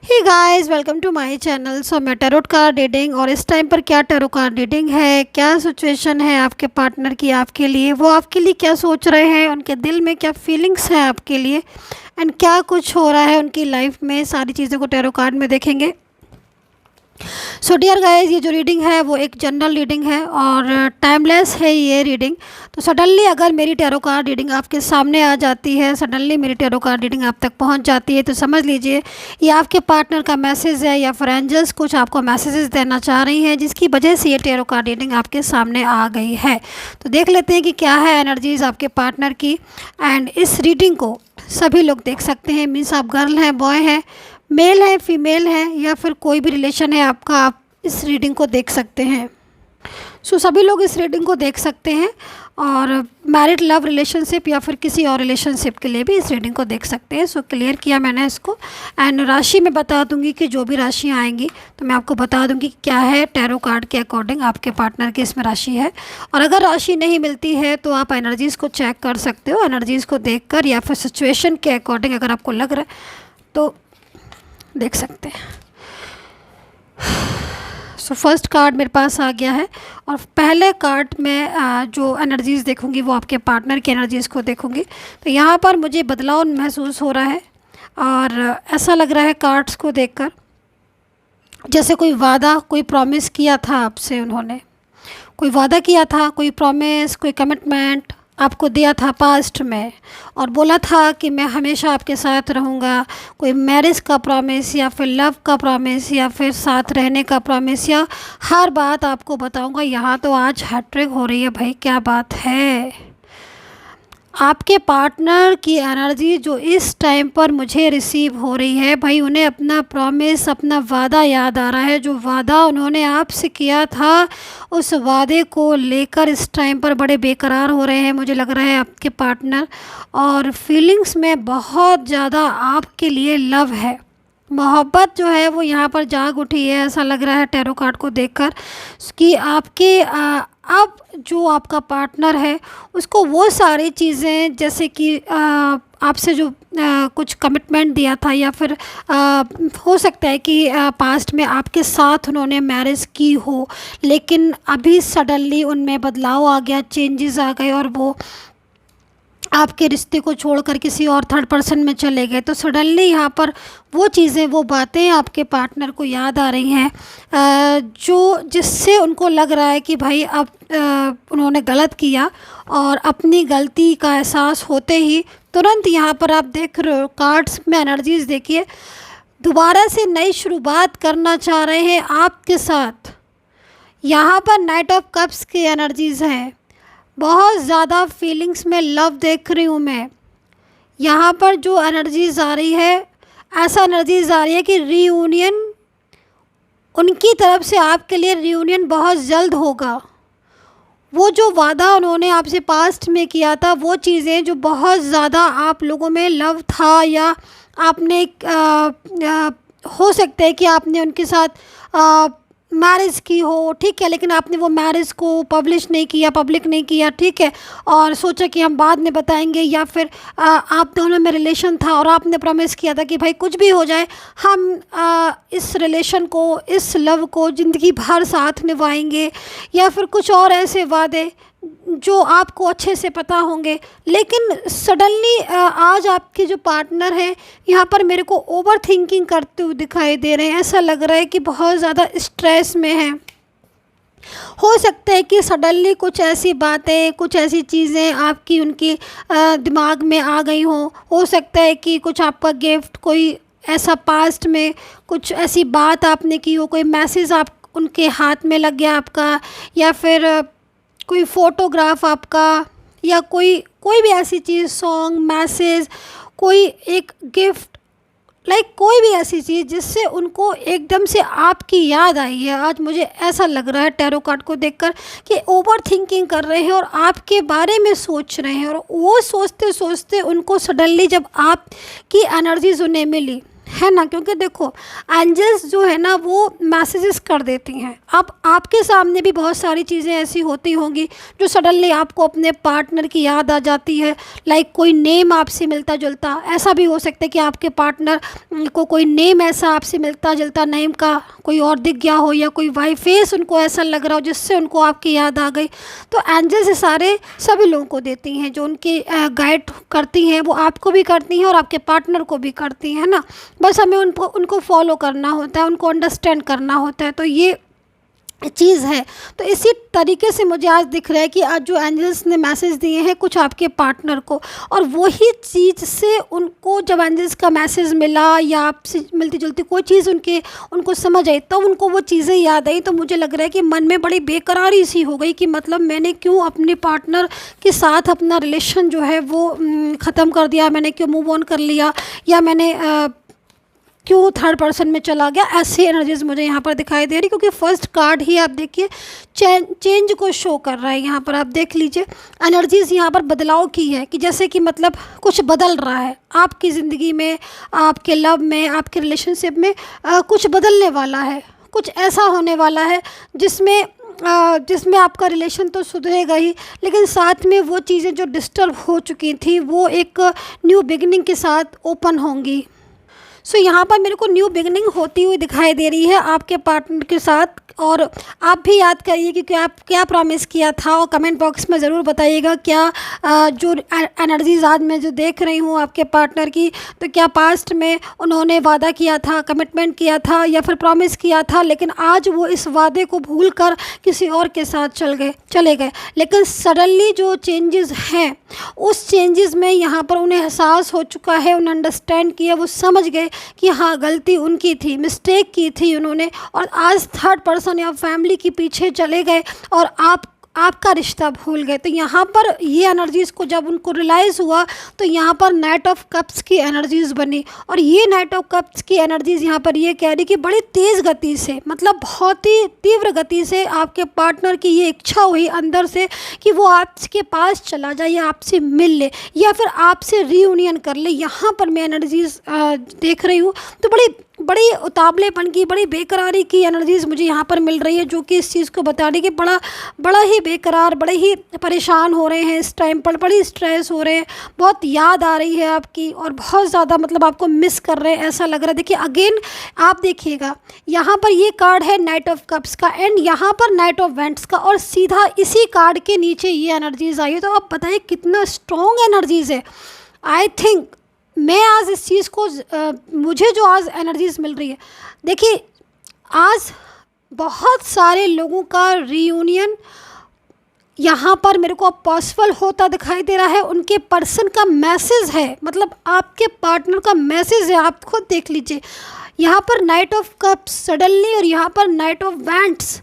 Hey guys, welcome to my channel. So मैं tarot card reading और इस time पर क्या टैरो कार्ड रीडिंग है, क्या सिचुएशन है आपके पार्टनर की आपके लिए, वो आपके लिए क्या सोच रहे हैं, उनके दिल में क्या फीलिंग्स हैं आपके लिए एंड क्या कुछ हो रहा है उनकी लाइफ में, सारी चीज़ों को टैरो कार्ड में देखेंगे। सो डियर गाइस, ये जो रीडिंग है वो एक जनरल रीडिंग है और टाइमलेस है ये रीडिंग। तो सडनली अगर मेरी टैरो कार्ड रीडिंग आपके सामने आ जाती है, सडनली मेरी टैरो कार्ड रीडिंग आप तक पहुंच जाती है, तो समझ लीजिए ये आपके पार्टनर का मैसेज है या फिर एंजल्स कुछ आपको मैसेजेस देना चाह रही हैं जिसकी वजह से ये टैरो कार्ड रीडिंग आपके सामने आ गई है। तो देख लेते हैं कि क्या है एनर्जीज़ आपके पार्टनर की। एंड इस रीडिंग को सभी लोग देख सकते हैं, मीन्स आप गर्ल हैं, बॉय हैं, मेल है, फीमेल है या फिर कोई भी रिलेशन है आपका, आप इस रीडिंग को देख सकते हैं। सो सभी लोग इस रीडिंग को देख सकते हैं और मैरिड लव रिलेशनशिप या फिर किसी और रिलेशनशिप के लिए भी इस रीडिंग को देख सकते हैं। सो क्लियर किया मैंने इसको। एंड राशि में बता दूंगी कि जो भी राशियाँ आएंगी तो मैं आपको बता दूंगी कि क्या है टैरो कार्ड के अकॉर्डिंग आपके पार्टनर की इसमें राशि है। और अगर राशि नहीं मिलती है तो आप एनर्जीज़ को चेक कर सकते हो, एनर्जीज़ को देख कर या फिर सिचुएशन के अकॉर्डिंग अगर आपको लग रहा है तो देख सकते हैं। सो फर्स्ट कार्ड मेरे पास आ गया है और पहले कार्ड में जो एनर्जीज़ देखूंगी वो आपके पार्टनर की एनर्जीज़ को देखूंगी। तो यहाँ पर मुझे बदलाव महसूस हो रहा है और ऐसा लग रहा है कार्ड्स को देखकर जैसे कोई वादा, कोई प्रॉमिस किया था आपसे, उन्होंने कोई वादा किया था, कोई प्रॉमिस, कोई कमिटमेंट आपको दिया था पास्ट में और बोला था कि मैं हमेशा आपके साथ रहूँगा। कोई मैरिज का प्रॉमिस या फिर लव का प्रॉमिस या फिर साथ रहने का प्रॉमिस या हर बात आपको बताऊँगा। यहाँ तो आज हैट्रिक हो रही है भाई, क्या बात है। आपके पार्टनर की एनर्जी जो इस टाइम पर मुझे रिसीव हो रही है भाई, उन्हें अपना प्रॉमिस, अपना वादा याद आ रहा है। जो वादा उन्होंने आपसे किया था उस वादे को लेकर इस टाइम पर बड़े बेकरार हो रहे हैं मुझे लग रहा है आपके पार्टनर। और फीलिंग्स में बहुत ज़्यादा आपके लिए लव है, मोहब्बत जो है वो यहाँ पर जाग उठी है। ऐसा लग रहा है टैरो कार्ड को देखकर कि आपके अब जो आपका पार्टनर है उसको वो सारी चीज़ें जैसे कि आपसे जो कुछ कमिटमेंट दिया था या फिर हो सकता है कि पास्ट में आपके साथ उन्होंने मैरिज की हो लेकिन अभी सडनली उनमें बदलाव आ गया, चेंजेस आ गए और वो आपके रिश्ते को छोड़कर किसी और थर्ड पर्सन में चले गए। तो सडनली यहाँ पर वो चीज़ें, वो बातें आपके पार्टनर को याद आ रही हैं जो जिससे उनको लग रहा है कि भाई अब उन्होंने गलत किया और अपनी गलती का एहसास होते ही तुरंत यहाँ पर आप देख रहे हो कार्ड्स में एनर्जीज़ देखिए, दोबारा से नई शुरुआत करना चाह रहे हैं आपके साथ। यहाँ पर नाइट ऑफ कप्स की एनर्जीज़ हैं, बहुत ज़्यादा फीलिंग्स में लव देख रही हूँ मैं। यहाँ पर जो एनर्जीज आ रही है, ऐसा एनर्जीज आ रही है कि रीयूनियन, उनकी तरफ से आपके लिए रीयूनियन बहुत जल्द होगा। वो जो वादा उन्होंने आपसे पास्ट में किया था, वो चीज़ें जो बहुत ज़्यादा आप लोगों में लव था या आपने हो सकता है कि आपने उनके साथ मैरिज की हो, ठीक है, लेकिन आपने वो मैरिज को पब्लिश नहीं किया, पब्लिक नहीं किया, ठीक है, और सोचा कि हम बाद में बताएंगे या फिर आप दोनों में रिलेशन था और आपने प्रॉमिस किया था कि भाई कुछ भी हो जाए हम इस रिलेशन को, इस लव को ज़िंदगी भर साथ निभाएंगे या फिर कुछ और ऐसे वादे जो आपको अच्छे से पता होंगे। लेकिन सडनली आज आपके जो पार्टनर हैं यहाँ पर मेरे को ओवर थिंकिंग करते हुए दिखाई दे रहे हैं। ऐसा लग रहा है कि बहुत ज़्यादा स्ट्रेस में हैं। हो सकता है कि सडनली कुछ ऐसी बातें, कुछ ऐसी चीज़ें आपकी उनकी दिमाग में आ गई हों। हो सकता है कि कुछ आपका गिफ्ट, कोई ऐसा पास्ट में कुछ ऐसी बात आपने की हो, कोई मैसेज आप उनके हाथ में लग गया आपका, या फिर कोई फ़ोटोग्राफ आपका, या कोई भी ऐसी चीज़, सॉन्ग, मैसेज, कोई एक गिफ्ट, लाइक कोई भी ऐसी चीज़ जिससे उनको एकदम से आपकी याद आई है। आज मुझे ऐसा लग रहा है टैरो कार्ड को देखकर कि ओवर थिंकिंग कर रहे हैं और आपके बारे में सोच रहे हैं और वो सोचते सोचते उनको सडनली जब आपकी एनर्जीज उन्हें मिली, है ना, क्योंकि देखो एंजल्स जो है ना वो मैसेजेस कर देती हैं। अब आपके सामने भी बहुत सारी चीज़ें ऐसी होती होंगी जो सडनली आपको अपने पार्टनर की याद आ जाती है। लाइक कोई नेम आपसे मिलता जुलता, ऐसा भी हो सकता है कि आपके पार्टनर को कोई नेम ऐसा आपसे मिलता जुलता नेम का कोई और दिख गया हो, या कोई वाई फेस उनको ऐसा लग रहा हो जिससे उनको आपकी याद आ गई। तो एंजल्स सारे सभी लोगों को देती हैं, जो उनकी गाइड करती हैं वो आपको भी करती हैं और आपके पार्टनर को भी करती हैं ना। बस हमें उनको फॉलो करना होता है, उनको अंडरस्टैंड करना होता है। तो ये चीज़ है। तो इसी तरीके से मुझे आज दिख रहा है कि आज जो एंजल्स ने मैसेज दिए हैं कुछ आपके पार्टनर को, और वही चीज़ से उनको जब एंजल्स का मैसेज मिला या आपसे मिलती जुलती कोई चीज़ उनको समझ आई, तब उनको वो चीज़ें याद आई। तो मुझे लग रहा है कि मन में बड़ी बेकरारी सी हो गई कि मतलब मैंने क्यों अपने पार्टनर के साथ अपना रिलेशन जो है वो ख़त्म कर दिया, मैंने क्यों मूव ऑन कर लिया, या मैंने क्यों थर्ड पर्सन में चला गया। ऐसी एनर्जीज मुझे यहाँ पर दिखाई दे रही, क्योंकि फर्स्ट कार्ड ही आप देखिए चेंज को शो कर रहा है। यहाँ पर आप देख लीजिए एनर्जीज यहाँ पर बदलाव की है, कि जैसे कि मतलब कुछ बदल रहा है आपकी ज़िंदगी में, आपके लव में, आपके रिलेशनशिप में कुछ बदलने वाला है, कुछ ऐसा होने वाला है जिसमें आपका रिलेशन तो सुधरेगा ही, लेकिन साथ में वो चीज़ें जो डिस्टर्ब हो चुकी थी वो एक न्यू बिगिनिंग के साथ ओपन होंगी। सो यहाँ पर मेरे को न्यू बिगनिंग होती हुई दिखाई दे रही है आपके पार्टनर के साथ। और आप भी याद करिए कि क्या प्रॉमिस किया था, और कमेंट बॉक्स में ज़रूर बताइएगा क्या जो एनर्जीज आज मैं जो देख रही हूँ आपके पार्टनर की, तो क्या पास्ट में उन्होंने वादा किया था, कमिटमेंट किया था, या फिर प्रॉमिस किया था, लेकिन आज वो इस वादे को भूल कर किसी और के साथ चले गए। लेकिन सडनली जो चेंजेस हैं उस चेंजेस में यहाँ पर उन्हें एहसास हो चुका है, उन्हें अंडरस्टैंड किया, वो समझ गए कि हाँ गलती उनकी थी, मिस्टेक की थी उन्होंने, और आज थर्ड पर्सन या फैमिली के पीछे चले गए और आपका रिश्ता भूल गए। तो यहाँ पर ये एनर्जीज़ को जब उनको रियलाइज़ हुआ तो यहाँ पर नाइट ऑफ कप्स की एनर्जीज़ बनी, और ये नाइट ऑफ कप्स की एनर्जीज़ यहाँ पर ये कह रही कि बड़ी तेज़ गति से, मतलब बहुत ही तीव्र गति से आपके पार्टनर की ये इच्छा हुई अंदर से कि वो आपके पास चला जाए, या आपसे मिल ले, या फिर आपसे रीयूनियन कर ले। यहाँ पर मैं एनर्जीज़ देख रही हूँ, तो बड़ी उतावलेपन की, बड़ी बेकरारी की एनर्जीज़ मुझे यहाँ पर मिल रही है, जो कि इस चीज़ को बता रही है कि बड़ा ही बेकरार, बड़े ही परेशान हो रहे हैं इस टाइम पर, बड़ी स्ट्रेस हो रहे हैं, बहुत याद आ रही है आपकी, और बहुत ज़्यादा मतलब आपको मिस कर रहे हैं ऐसा लग रहा है। देखिए अगेन आप देखिएगा यहाँ पर ये कार्ड है नाइट ऑफ कप्स का, एंड यहाँ पर नाइट ऑफ वेंट्स का, और सीधा इसी कार्ड के नीचे ये एनर्जीज़ आई है। तो आप बताइए कितना स्ट्रॉन्ग एनर्जीज़ है। आई थिंक मैं आज इस चीज़ को मुझे जो आज एनर्जीज़ मिल रही है, देखिए आज बहुत सारे लोगों का रीयूनियन यहाँ पर मेरे को पॉसिबल होता दिखाई दे रहा है। उनके पर्सन का मैसेज है, मतलब आपके पार्टनर का मैसेज है, आप खुद देख लीजिए। यहाँ पर नाइट ऑफ कप्स सडनली, और यहाँ पर नाइट ऑफ वैंड्स,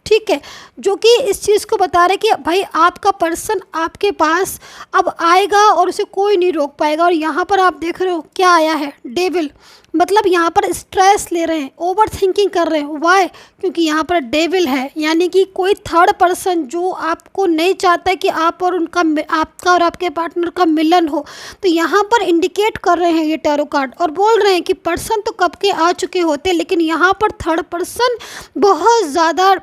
ठीक है, जो कि इस चीज़ को बता रहे कि भाई आपका पर्सन आपके पास अब आएगा और उसे कोई नहीं रोक पाएगा। और यहाँ पर आप देख रहे हो क्या आया है, डेविल, मतलब यहाँ पर स्ट्रेस ले रहे हैं, ओवर थिंकिंग कर रहे हैं। वाई? क्योंकि यहाँ पर डेविल है, यानी कि कोई थर्ड पर्सन जो आपको नहीं चाहता है कि आपका और आपके पार्टनर का मिलन हो। तो यहाँ पर इंडिकेट कर रहे हैं ये टैरो कार्ड, और बोल रहे हैं कि पर्सन तो कब के आ चुके होते, लेकिन यहाँ पर थर्ड पर्सन बहुत ज़्यादा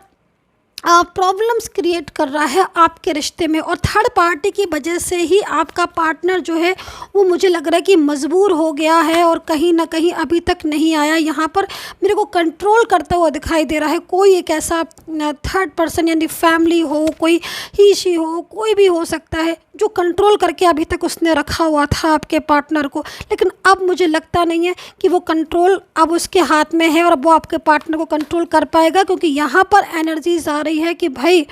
प्रॉब्लम्स क्रिएट कर रहा है आपके रिश्ते में, और थर्ड पार्टी की वजह से ही आपका पार्टनर जो है वो मुझे लग रहा है कि मजबूर हो गया है, और कहीं ना कहीं अभी तक नहीं आया। यहाँ पर मेरे को कंट्रोल करता हुआ दिखाई दे रहा है कोई एक ऐसा थर्ड पर्सन, यानी फैमिली हो, कोई ही शी हो, कोई भी हो सकता है, जो कंट्रोल करके अभी तक उसने रखा हुआ था आपके पार्टनर को। लेकिन अब मुझे लगता नहीं है कि वो कंट्रोल अब उसके हाथ में है और अब वो आपके पार्टनर को कंट्रोल कर पाएगा, क्योंकि यहाँ पर एनर्जीज आ रही है कि भाई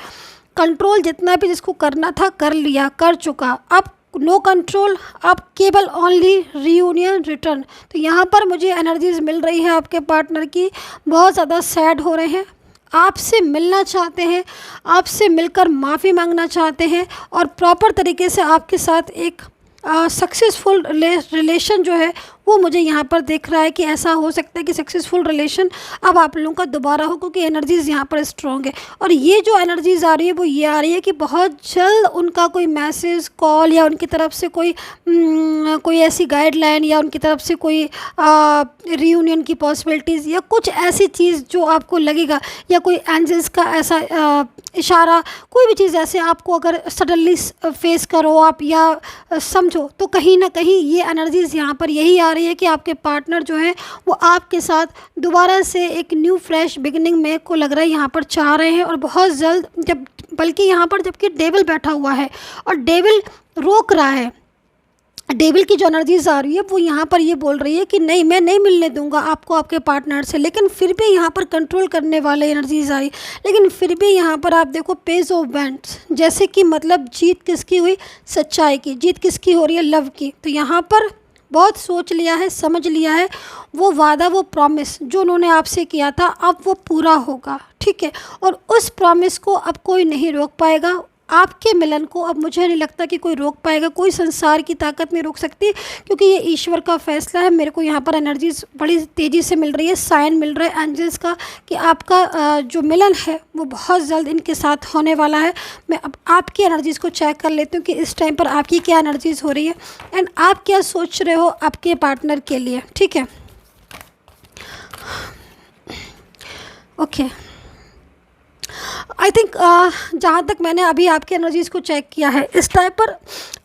कंट्रोल जितना भी जिसको करना था कर लिया, कर चुका, अब नो कंट्रोल, अब केवल ओनली रीयूनियन रिटर्न। तो यहाँ पर मुझे एनर्जीज मिल रही है आपके पार्टनर की बहुत ज़्यादा सैड हो रहे हैं, आपसे मिलना चाहते हैं, आपसे मिलकर माफ़ी मांगना चाहते हैं, और प्रॉपर तरीके से आपके साथ एक सक्सेसफुल रिलेशन जो है वो मुझे यहाँ पर दिख रहा है कि ऐसा हो सकता है कि सक्सेसफुल रिलेशन अब आप लोगों का दोबारा हो, क्योंकि एनर्जीज़ यहाँ पर स्ट्रॉन्ग है। और ये जो एनर्जीज़ आ रही है वो ये आ रही है कि बहुत जल्द उनका कोई मैसेज, कॉल या उनकी तरफ से कोई ऐसी गाइडलाइन या उनकी तरफ से कोई रियूनियन की पॉसिबिलिटीज़ या कुछ ऐसी चीज़ जो आपको लगेगा, या कोई एंजल्स का ऐसा इशारा, कोई भी चीज़ ऐसे आपको अगर सडनली फेस करो आप या समझो, तो कहीं ना कहीं ये एनर्जीज़ यहाँ पर यही आ रही है कि आपके पार्टनर जो है वो आपके साथ दोबारा से एक न्यू फ्रेश बिगिनिंग में को लग रहा है यहाँ पर चाह रहे हैं। और बहुत जल्द, जब बल्कि यहाँ पर जबकि डेविल बैठा हुआ है और डेविल रोक रहा है, डेविल की जो एनर्जीज आ रही है वो यहाँ पर ये बोल रही है कि नहीं, मैं नहीं मिलने दूंगा आपको आपके पार्टनर से, लेकिन फिर भी यहाँ पर कंट्रोल करने वाले एनर्जीज आ रही, लेकिन फिर भी यहाँ पर आप देखो पेज ऑफ बैंड्स, जैसे कि मतलब जीत किसकी हुई, सच्चाई की। जीत किसकी हो रही है, लव की। तो यहाँ पर बहुत सोच लिया है, समझ लिया है, वो वादा, वो प्रॉमिस जो उन्होंने आपसे किया था अब वो पूरा होगा, ठीक है। और उस प्रॉमिस को अब कोई नहीं रोक पाएगा, आपके मिलन को अब मुझे नहीं लगता कि कोई रोक पाएगा, कोई संसार की ताकत नहीं रोक सकती, क्योंकि ये ईश्वर का फैसला है। मेरे को यहाँ पर एनर्जीज बड़ी तेज़ी से मिल रही है, साइन मिल रहा है एंजल्स का कि आपका जो मिलन है वो बहुत जल्द इनके साथ होने वाला है। मैं अब आपकी एनर्जीज़ को चेक कर लेती हूँ कि इस टाइम पर आपकी क्या एनर्जीज़ हो रही है एंड आप क्या सोच रहे हो आपके पार्टनर के लिए, ठीक है। ओके, आई थिंक जहाँ तक मैंने अभी आपकी एनर्जीज़ को चेक किया है, इस टाइम पर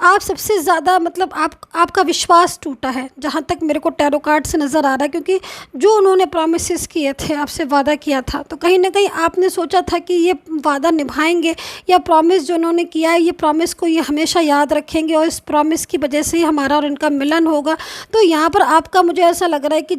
आप सबसे ज़्यादा मतलब आपका विश्वास टूटा है, जहाँ तक मेरे को टैरो कार्ड से नज़र आ रहा है, क्योंकि जो उन्होंने प्रॉमिसेस किए थे, आपसे वादा किया था, तो कहीं ना कहीं आपने सोचा था कि ये वादा निभाएंगे, या प्रॉमिस जो उन्होंने किया है ये प्रॉमिस को ये हमेशा याद रखेंगे और इस प्रॉमिस की वजह से ही हमारा और इनका मिलन होगा। तो यहाँ पर आपका मुझे ऐसा लग रहा है कि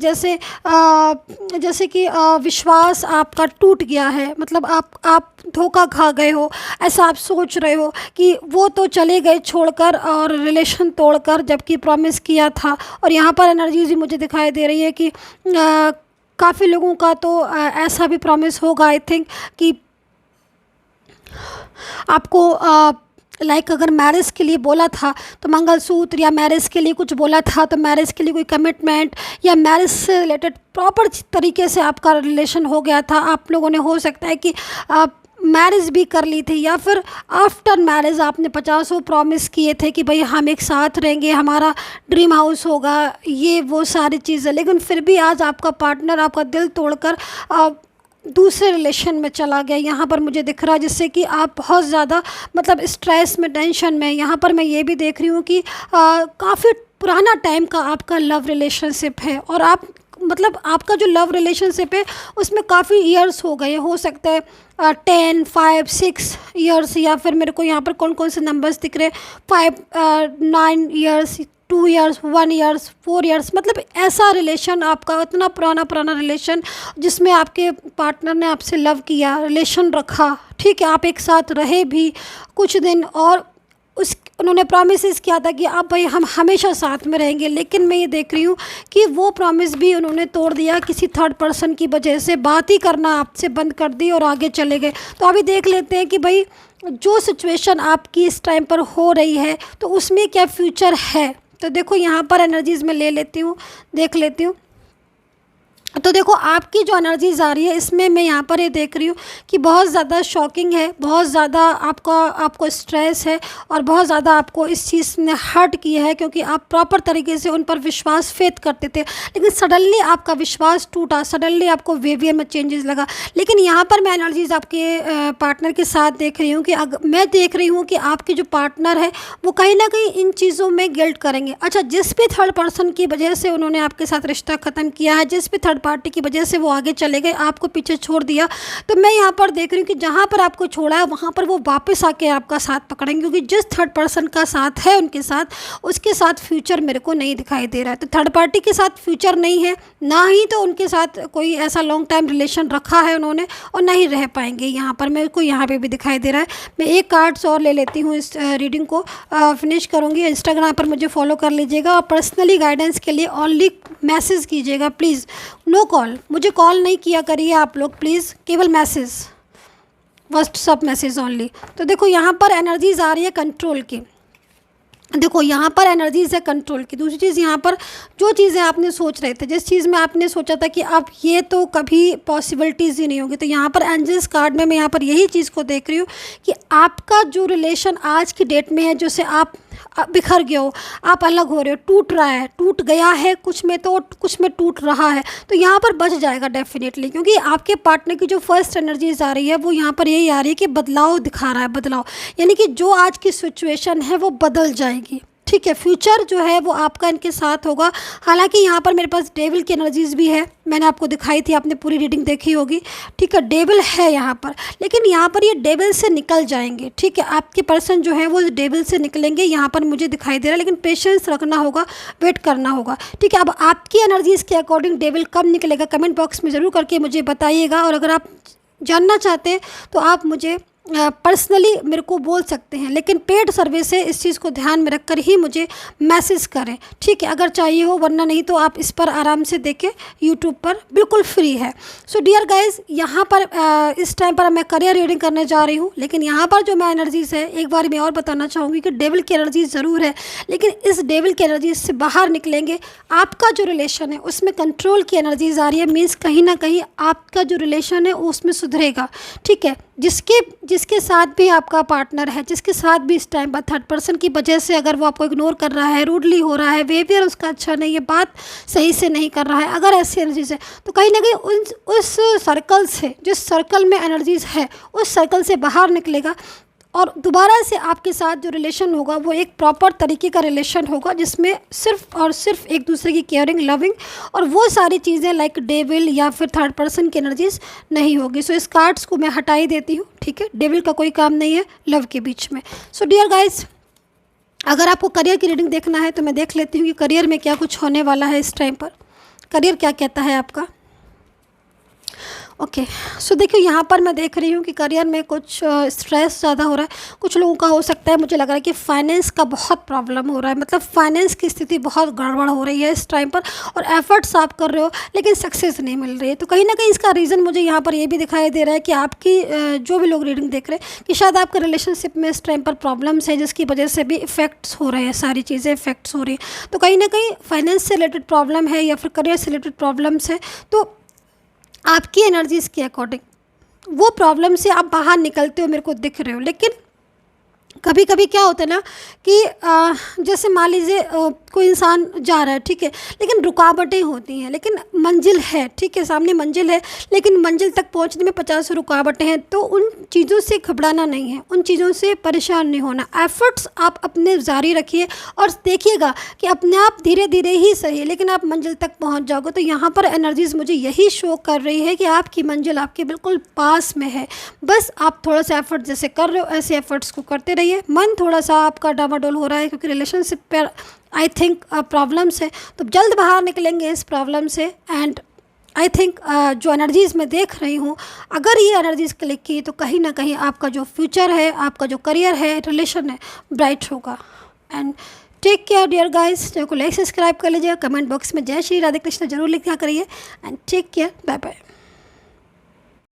जैसे कि विश्वास आपका टूट गया है, मतलब आप धोखा खा गए हो, ऐसा आप सोच रहे हो कि वो तो चले गए छोड़कर और रिलेशन तोड़कर, जबकि प्रॉमिस किया था। और यहाँ पर एनर्जीज भी मुझे दिखाई दे रही है कि काफ़ी लोगों का तो ऐसा भी प्रॉमिस होगा, आई थिंक, कि आपको लाइक अगर मैरिज के लिए बोला था तो मंगलसूत्र, या मैरिज के लिए कुछ बोला था तो मैरिज के लिए कोई कमिटमेंट, या मैरिज से रिलेटेड प्रॉपर तरीके से आपका रिलेशन हो गया था। आप लोगों ने हो सकता है कि मैरिज भी कर ली थी, या फिर आफ्टर मैरिज आपने 50 प्रॉमिस किए थे कि भाई हम एक साथ रहेंगे, हमारा ड्रीम हाउस होगा, ये वो सारी चीज़ें, लेकिन फिर भी आज आपका पार्टनर आपका दिल तोड़कर दूसरे रिलेशन में चला गया। यहाँ पर मुझे दिख रहा है जिससे कि आप बहुत ज़्यादा मतलब स्ट्रेस में, टेंशन में। यहाँ पर मैं ये भी देख रही हूँ कि काफ़ी पुराना टाइम का आपका लव रिलेशनशिप है, और आप मतलब आपका जो लव रिलेशनशिप है उसमें काफ़ी ईयर्स हो गए, हो सकता है 10, 5, 6 ईयर्स, या फिर मेरे को यहाँ पर कौन कौन से नंबर्स दिख रहे हैं, 5, 9 ईयर्स, 2 ईयर्स, 1 ईयर्स, 4 ईयर्स, मतलब ऐसा रिलेशन आपका, इतना पुराना रिलेशन जिसमें आपके पार्टनर ने आपसे लव किया, रिलेशन रखा, ठीक है, आप एक साथ रहे भी कुछ दिन, और उन्होंने प्रॉमिसेस किया था कि आप भाई हम हमेशा साथ में रहेंगे, लेकिन मैं ये देख रही हूँ कि वो प्रॉमिस भी उन्होंने तोड़ दिया किसी थर्ड पर्सन की वजह से, बात ही करना आपसे बंद कर दी और आगे चले गए। तो अभी देख लेते हैं कि भाई जो सिचुएशन आपकी इस टाइम पर हो रही है तो उसमें क्या फ्यूचर है। तो देखो यहाँ पर एनर्जीज़ में ले लेती हूँ, देख लेती हूँ। तो देखो आपकी जो एनर्जीज आ रही है इसमें मैं यहाँ पर ये देख रही हूँ कि बहुत ज़्यादा शॉकिंग है, बहुत ज़्यादा आपको स्ट्रेस है, और बहुत ज़्यादा आपको इस चीज़ ने हर्ट किया है, क्योंकि आप प्रॉपर तरीके से उन पर विश्वास फेथ करते थे, लेकिन सडनली आपका विश्वास टूटा, सडनली आपको बिहेवियर में चेंजेस लगा। लेकिन यहाँ पर मैं एनर्जीज आपके पार्टनर के साथ देख रही हूँ कि मैं देख रही हूँ कि आपके जो पार्टनर है वो कहीं ना कहीं इन चीज़ों में गिल्ट करेंगे। अच्छा, जिस भी थर्ड पर्सन की वजह से उन्होंने आपके साथ रिश्ता ख़त्म किया है, जिस भी थर्ड पार्टी की वजह से वो आगे चले गए, आपको पीछे छोड़ दिया, तो मैं यहाँ पर देख रही हूँ कि जहाँ पर आपको छोड़ा है वहाँ पर वो वापस आके आपका साथ पकड़ेंगे, क्योंकि जिस थर्ड पर्सन का साथ है उनके साथ, उसके साथ फ्यूचर मेरे को नहीं दिखाई दे रहा है। तो थर्ड पार्टी के साथ फ्यूचर नहीं है, ना ही तो उनके साथ कोई ऐसा लॉन्ग टाइम रिलेशन रखा है उन्होंने, और ना ही रह पाएंगे। यहाँ पर मेरे को यहाँ पे भी दिखाई दे रहा है। मैं एक कार्ड्स और ले लेती हूँ, इस रीडिंग को फिनिश करूँगी। इंस्टाग्राम पर मुझे फॉलो कर लीजिएगा, और पर्सनली गाइडेंस के लिए ओनली मैसेज कीजिएगा प्लीज़, नो कॉल। मुझे कॉल नहीं किया करिए आप लोग प्लीज़, केवल मैसेज, व्हाट्सअप मैसेज ओनली। तो देखो यहाँ पर एनर्जीज आ रही है कंट्रोल की, देखो यहाँ पर एनर्जीज है कंट्रोल की। दूसरी चीज़ यहाँ पर जो चीज़ें आपने सोच रहे थे, जिस चीज़ में आपने सोचा था कि अब ये तो कभी पॉसिबिलिटीज़ ही नहीं होगी, तो यहाँ पर एंजल्स कार्ड में मैं यहाँ पर यही चीज़ को देख रही हूँ कि आपका जो रिलेशन आज की डेट में है, जैसे आप बिखर गए हो, आप अलग हो रहे हो, टूट रहा है, टूट गया है कुछ में, तो कुछ में टूट रहा है, तो यहाँ पर बच जाएगा डेफिनेटली, क्योंकि आपके पार्टनर की जो फर्स्ट एनर्जीज आ रही है वो यहाँ पर यही आ रही है कि बदलाव दिखा रहा है, बदलाव, यानी कि जो आज की सिचुएशन है वो बदल जाएगी। ठीक है, फ्यूचर जो है वो आपका इनके साथ होगा। हालांकि यहाँ पर मेरे पास डेविल की एनर्जीज भी है, मैंने आपको दिखाई थी, आपने पूरी रीडिंग देखी होगी। ठीक है, डेविल है यहाँ पर, लेकिन यहाँ पर ये डेविल से निकल जाएंगे। ठीक है, आपके पर्सन जो है वो डेविल से निकलेंगे, यहाँ पर मुझे दिखाई दे रहा है, लेकिन पेशेंस रखना होगा, वेट करना होगा। ठीक है, अब आपकी एनर्जीज के अकॉर्डिंग डेविल कब निकलेगा कमेंट बॉक्स में ज़रूर करके मुझे बताइएगा। और अगर आप जानना चाहते हैं तो आप मुझे पर्सनली मेरे को बोल सकते हैं, लेकिन पेड सर्विस है, इस चीज़ को ध्यान में रखकर ही मुझे मैसेज करें। ठीक है, अगर चाहिए हो, वरना नहीं तो आप इस पर आराम से देखें, यूट्यूब पर बिल्कुल फ्री है। सो डियर गाइज, यहाँ पर इस टाइम पर मैं करियर रीडिंग करने जा रही हूँ, लेकिन यहाँ पर जो मैं एनर्जीज़ है, एक बार मैं और बताना चाहूँगी कि डेविल की एनर्जीज ज़रूर है, लेकिन इस डेविल की एनर्जीज से बाहर निकलेंगे। आपका जो रिलेशन है उसमें कंट्रोल की एनर्जीज आ रही है, मीन्स कहीं ना कहीं आपका जो रिलेशन है उसमें सुधरेगा। ठीक है, जिसके साथ भी आपका पार्टनर है, जिसके साथ भी इस टाइम पर थर्ड पर्सन की वजह से अगर वो आपको इग्नोर कर रहा है, रूडली हो रहा है, बिहेवियर उसका अच्छा नहीं है, बात सही से नहीं कर रहा है, अगर ऐसी एनर्जीज है, तो कहीं ना कहीं उस सर्कल से, जिस सर्कल में एनर्जीज है उस सर्कल से बाहर निकलेगा और दोबारा से आपके साथ जो रिलेशन होगा वो एक प्रॉपर तरीके का रिलेशन होगा, जिसमें सिर्फ और सिर्फ एक दूसरे की केयरिंग, लविंग और वो सारी चीज़ें लाइक डेविल या फिर थर्ड पर्सन की एनर्जीज नहीं होगी। सो इस कार्ड्स को मैं हटा ही देती हूँ। ठीक है, डेविल का कोई काम नहीं है लव के बीच में। सो डियर गाइज, अगर आपको करियर की रीडिंग देखना है तो मैं देख लेती हूँ कि करियर में क्या कुछ होने वाला है इस टाइम पर, करियर क्या कहता है आपका। ओके, सो देखिए यहाँ पर मैं देख रही हूँ कि करियर में कुछ स्ट्रेस ज़्यादा हो रहा है, कुछ लोगों का हो सकता है, मुझे लग रहा है कि फाइनेंस का बहुत प्रॉब्लम हो रहा है, मतलब फाइनेंस की स्थिति बहुत गड़बड़ हो रही है इस टाइम पर, और एफर्ट्स आप कर रहे हो लेकिन सक्सेस नहीं मिल रही है। तो कहीं ना कहीं इसका रीज़न मुझे यहाँ पर ये भी दिखाई दे रहा है कि आपकी जो भी लोग रीडिंग देख रहे हैं कि शायद आपके रिलेशनशिप में इस टाइम पर प्रॉब्लम्स है, जिसकी वजह से भी इफेक्ट्स हो रहे हैं, सारी चीज़ें इफेक्ट्स हो रही है। तो कहीं ना कहीं फाइनेंस से रिलेटेड प्रॉब्लम है या फिर करियर से रिलेटेड प्रॉब्लम्स है, तो आपकी एनर्जीज़ के अकॉर्डिंग वो प्रॉब्लम से आप बाहर निकलते हो, मेरे को दिख रहे हो। लेकिन कभी कभी क्या होता है ना कि जैसे मान लीजिए कोई इंसान जा रहा है, ठीक है, लेकिन रुकावटें होती हैं, लेकिन मंजिल है, ठीक है, सामने मंजिल है, लेकिन मंजिल तक पहुंचने में 50 रुकावटें हैं, तो उन चीज़ों से घबराना नहीं है, उन चीज़ों से परेशान नहीं होना। एफर्ट्स आप अपने जारी रखिए और देखिएगा कि अपने आप धीरे धीरे ही सही, लेकिन आप मंजिल तक पहुंच जाओगे। तो यहाँ पर एनर्जीज़ मुझे यही शो कर रही है कि आपकी मंजिल आपके बिल्कुल पास में है, बस आप थोड़ा सा एफर्ट जैसे कर रहे हो ऐसे एफर्ट्स को करते रहिए। मन थोड़ा सा आपका डामाडोल हो रहा है क्योंकि रिलेशनशिप पर आई थिंक प्रॉब्लम्स है, तो जल्द बाहर निकलेंगे इस प्रॉब्लम से। एंड आई थिंक जो एनर्जीज़ मैं देख रही हूँ, अगर ये एनर्जीज़ क्लिक की तो कहीं ना कहीं आपका जो फ्यूचर है, आपका जो करियर है, रिलेशन है, ब्राइट होगा। And take care dear guys, channel को लाइक सब्सक्राइब कर लीजिएगा, कमेंट बॉक्स में जय श्री राधे कृष्ण जरूर लिखा करिए। And take care, bye bye.